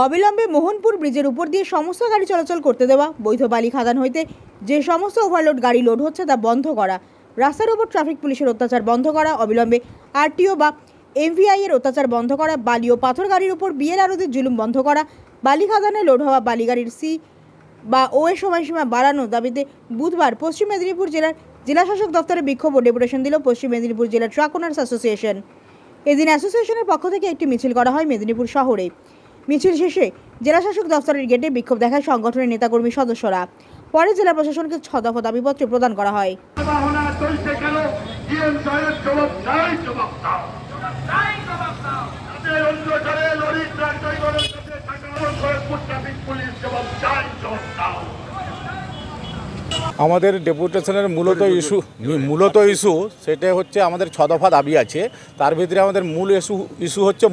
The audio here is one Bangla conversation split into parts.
অবিলম্বে মোহনপুর ব্রিজের উপর দিয়ে সমস্ত গাড়ি চলাচল করতে দেওয়া, বৈধ বালি খাদান হইতে যে সমস্ত ওভারলোড গাড়ি লোড হচ্ছে তা বন্ধ করা, রাস্তার উপর ট্রাফিক পুলিশের অত্যাচার বন্ধ করা, অবিলম্বে আরটিও বা এমভিআই এর অত্যাচার বন্ধ করা, বালি ও পাথর গাড়ির উপর বিএলআরওদের জুলুম বন্ধ করা, বালি খাদানে লোড হওয়া বালি গাড়ির সি বা ও এর সময়সীমা বাড়ানোর দাবিতে বুধবার পশ্চিম মেদিনীপুর জেলার জেলাশাসক দপ্তরে বিক্ষোভ ও ডেপুটেশন দিল পশ্চিম মেদিনীপুর জেলা ট্রাক ওনার্স অ্যাসোসিয়েশন। এদিন অ্যাসোসিয়েশনের পক্ষ থেকে একটি মিছিল করা হয় মেদিনীপুর শহরে। মিছিল শেষে জেলাশাসক দপ্তরের গেটে বিক্ষোভ দেখায় সংগঠনের নেতাকর্মী সদস্যরা। পরে জেলা প্রশাসনকে 6 দফা দাবিপত্র প্রদান করা হয়। আমাদের ডেপুটেশনের মূলত ইস্যু সেটা হচ্ছে আমাদের 6 দফা দাবি আছে। তার ভিতরে আমাদের মূল ইস্যু হচ্ছে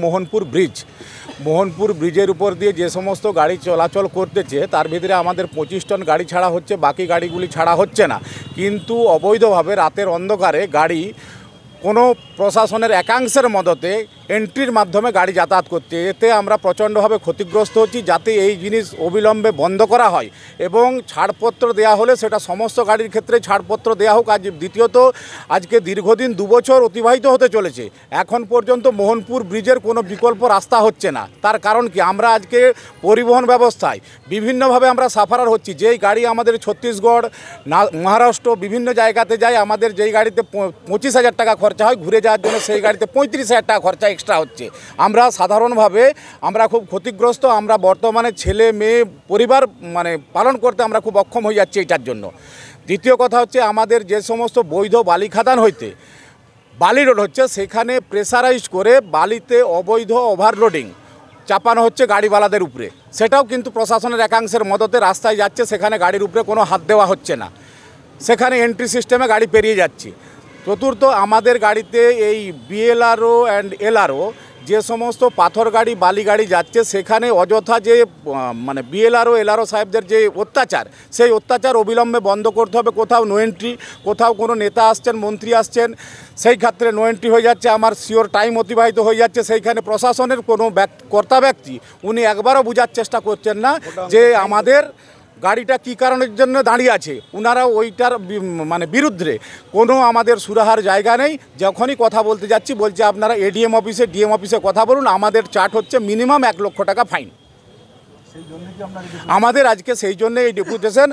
মোহনপুর ব্রিজের উপর দিয়ে যে সমস্ত গাড়ি চলাচল করতেছে তার ভিতরে আমাদের 25 টন গাড়ি ছাড়া হচ্ছে, বাকি গাড়িগুলি ছাড়া হচ্ছে না। কিন্তু অবৈধভাবে রাতের অন্ধকারে গাড়ি কোনো প্রশাসনের একাংশের মদতে এন্ট্রির মাধ্যমে গাড়ি যাতায়াত করছে। এতে আমরা প্রচণ্ডভাবে ক্ষতিগ্রস্ত হচ্ছি। যাতে এই জিনিস অবিলম্বে বন্ধ করা হয় এবং ছাড়পত্র দেওয়া হলে সেটা সমস্ত গাড়ির ক্ষেত্রে ছাড়পত্র দেওয়া হোক। দ্বিতীয়ত আজকে দীর্ঘদিন 2 বছর অতিবাহিত হতে চলেছে, এখন পর্যন্ত মোহনপুর ব্রিজের কোনো বিকল্প রাস্তা হচ্ছে না। তার কারণ কি, আমরা আজকে পরিবহন ব্যবস্থায় বিভিন্নভাবে আমরা সাফারার হচ্ছি। যেই গাড়ি আমাদের ছত্তিশগড়, মহারাষ্ট্র বিভিন্ন জায়গাতে যায়, আমাদের যেই গাড়িতে 25,000 টাকা খরচা হয় ঘুরে যাওয়ার জন্য, সেই গাড়িতে 35,000 টাকা খরচা এক্সট্রা হচ্ছে। আমরা সাধারণভাবে আমরা খুব ক্ষতিগ্রস্ত। আমরা বর্তমানে ছেলে মেয়ে পরিবার পালন করতে আমরা খুব অক্ষম হয়ে যাচ্ছি এটার জন্য। দ্বিতীয় কথা হচ্ছে, আমাদের যে সমস্ত বৈধ বালি খাদান হইতে বালি লোড হচ্ছে সেখানে প্রেসারাইজ করে বালিতে অবৈধ ওভারলোডিং চাপানো হচ্ছে গাড়িওয়ালাদের উপরে। সেটাও কিন্তু প্রশাসনের একাংশের মদতে রাস্তায় যাচ্ছে, সেখানে গাড়ির উপরে কোনো হাত দেওয়া হচ্ছে না, সেখানে এন্ট্রি সিস্টেমে গাড়ি পেরিয়ে যাচ্ছে। চতুর্থ, আমাদের গাড়িতে এই বিএলআরও অ্যান্ড এলআরও যে সমস্ত পাথর গাড়ি বালি গাড়ি যাচ্ছে সেখানে অযথা যে বিএলআরও এলআরও সাহেবদের যে অত্যাচার, সেই অত্যাচার অবিলম্বে বন্ধ করতে হবে। কোথাও নো এন্ট্রি, কোথাও কোনো নেতা আসছেন, মন্ত্রী আসছেন, সেই ক্ষেত্রে নো এন্ট্রি হয়ে যাচ্ছে, আমার শিওর টাইম অতিবাহিত হয়ে যাচ্ছে। সেইখানে প্রশাসনের কোনো কর্তা ব্যক্তি উনি একবারও বোঝার চেষ্টা করছেন না যে আমাদের গাড়িটা কী কারণের জন্য দাঁড়িয়ে আছে। ওনারা ওইটার বিরুদ্ধে কোনো আমাদের সুরাহার জায়গা নেই। যখনই কথা বলতে যাচ্ছি বলছে আপনারা ডিএম অফিসে কথা বলুন, আমাদের চার্ট হচ্ছে মিনিমাম 1 লক্ষ টাকা ফাইন। আমাদের আজকে সেই জন্য এই ডেপুটেশন।